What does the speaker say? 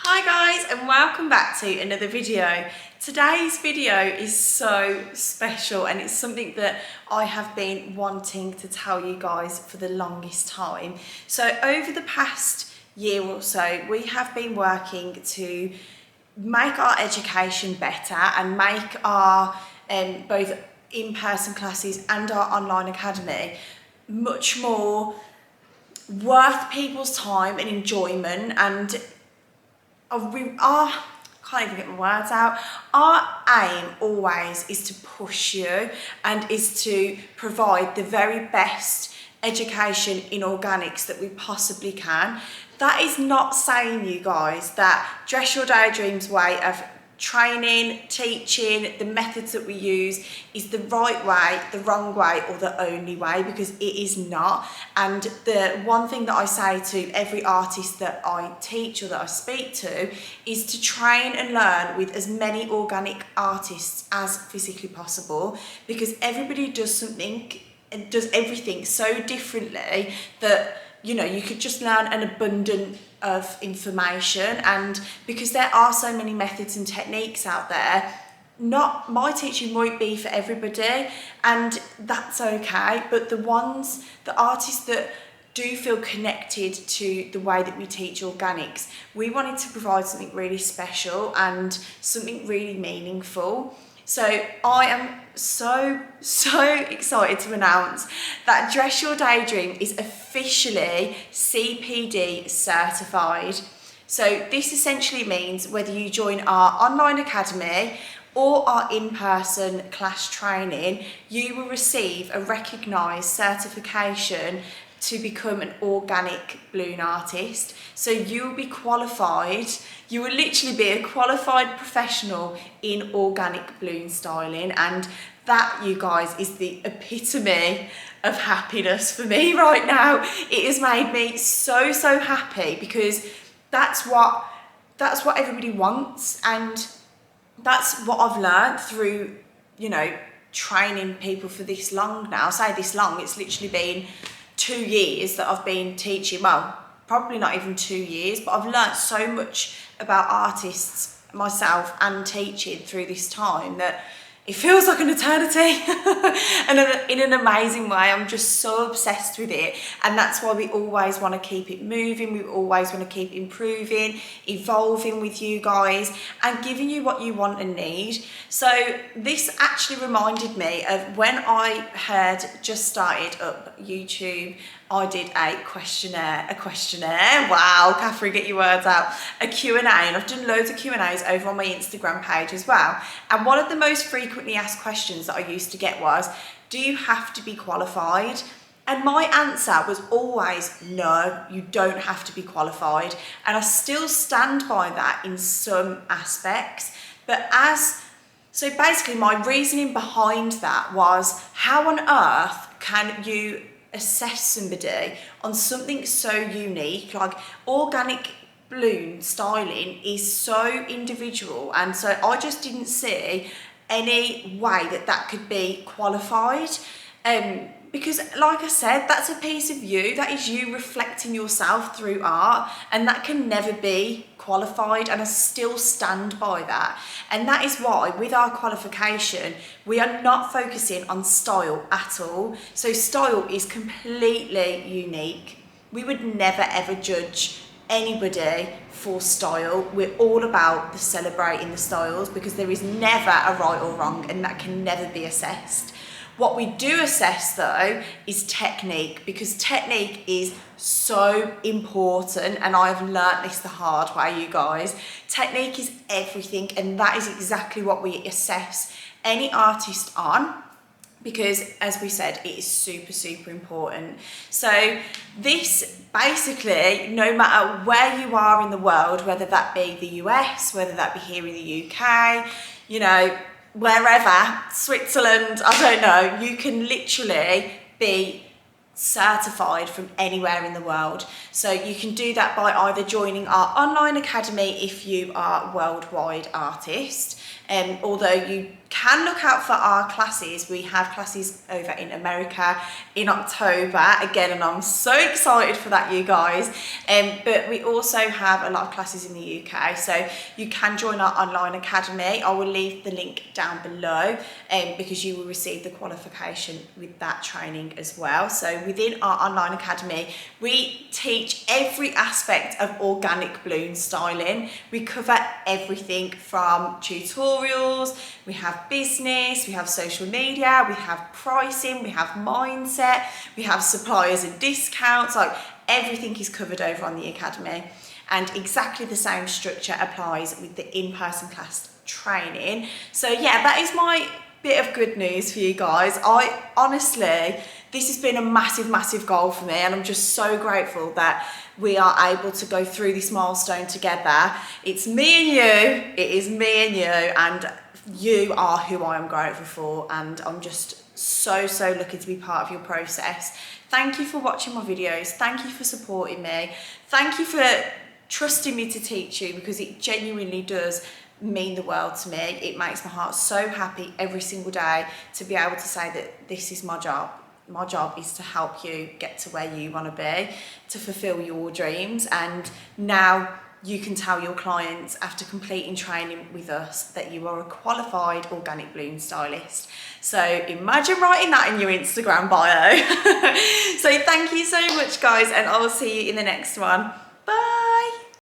Hi guys, and welcome back to another video. Today's video is so special and it's something that I have been wanting to tell you guys for the longest time. So over the past year or so, we have been working to make our education better and make our both in-person classes and our online academy much more worth people's time and enjoyment, and can't even get my words out. Our aim always is to push you and is to provide the very best education in organics that we possibly can. That is not saying, you guys, that Dress Your Daydreams way of training, teaching, the methods that we use is the right way, the wrong way, or the only way, because it is not. And the one thing that I say to every artist that I teach or that I speak to is to train and learn with as many organic artists as physically possible, because everybody does something and does everything so differently that, you know, you could just learn an abundance of information. And because there are so many methods and techniques out there, not my teaching won't be for everybody, and that's okay. But the artists that do feel connected to the way that we teach organics, we wanted to provide something really special and something really meaningful. So I am so excited to announce that Dress Your Daydream is officially CPD certified. So this essentially means whether you join our online academy or our in-person class training, you will receive a recognised certification to become an organic balloon artist. So you will be qualified, you will literally be a qualified professional in organic balloon styling, and that, you guys, is the epitome of happiness for me right now. It has made me so happy, because that's what everybody wants, and that's what I've learned through, you know, training people for this long now. I say this long, it's literally been 2 years that I've been teaching. Well, probably not even 2 years, but I've learnt so much about artists myself and teaching through this time that it feels like an eternity. And in an amazing way, I'm just so obsessed with it. And that's why we always want to keep it moving. We always want to keep improving, evolving with you guys, and giving you what you want and need. So this actually reminded me of when I had just started up YouTube. I did a questionnaire. Wow, Catherine, get your words out. A Q&A, and I've done loads of Q&As over on my Instagram page as well. And one of the most frequently asked questions that I used to get was, do you have to be qualified? And my answer was always, no, you don't have to be qualified. And I still stand by that in some aspects. So basically my reasoning behind that was, how on earth can you assess somebody on something so unique? Like, organic balloon styling is so individual, and so I just didn't see any way that could be qualified, because like I said, that's a piece of you, that is you reflecting yourself through art, and that can never be qualified, and I still stand by that. And that is why with our qualification we are not focusing on style at all. So style is completely unique. We would never ever judge anybody for style. We're all about the celebrating the styles, because there is never a right or wrong, and that can never be assessed. What we do assess though is technique, because technique is so important, and I've learnt this the hard way, you guys. Technique is everything, and that is exactly what we assess any artist on, because as we said, it is super important. So this basically, no matter where you are in the world, whether that be the US, whether that be here in the UK, you know, wherever, Switzerland, I don't know, you can literally be certified from anywhere in the world. So you can do that by either joining our online academy if you are a worldwide artist, although you can look out for our classes. We have classes over in America in October again, and I'm so excited for that, you guys. But we also have a lot of classes in the UK, so you can join our online academy. I will leave the link down below because you will receive the qualification with that training as well. So within our online academy, we teach every aspect of organic balloon styling. We cover everything from tutorials, we have business, we have social media, we have pricing, we have mindset, we have suppliers and discounts. Like, everything is covered over on the academy, and exactly the same structure applies with the in-person class training. So yeah, that is my bit of good news for you guys. I honestly, this has been a massive goal for me, and I'm just so grateful that we are able to go through this milestone together. It's me and you, it is me and you, and you are who I am grateful for, and I'm just so lucky to be part of your process. Thank you for watching my videos, thank you for supporting me, thank you for trusting me to teach you, because it genuinely does mean the world to me. It makes my heart so happy every single day to be able to say that this is my job. My job is to help you get to where you want to be, to fulfill your dreams. And now you can tell your clients after completing training with us that you are a qualified organic balloon stylist. So imagine writing that in your Instagram bio. So thank you so much, guys, and I will see you in the next one.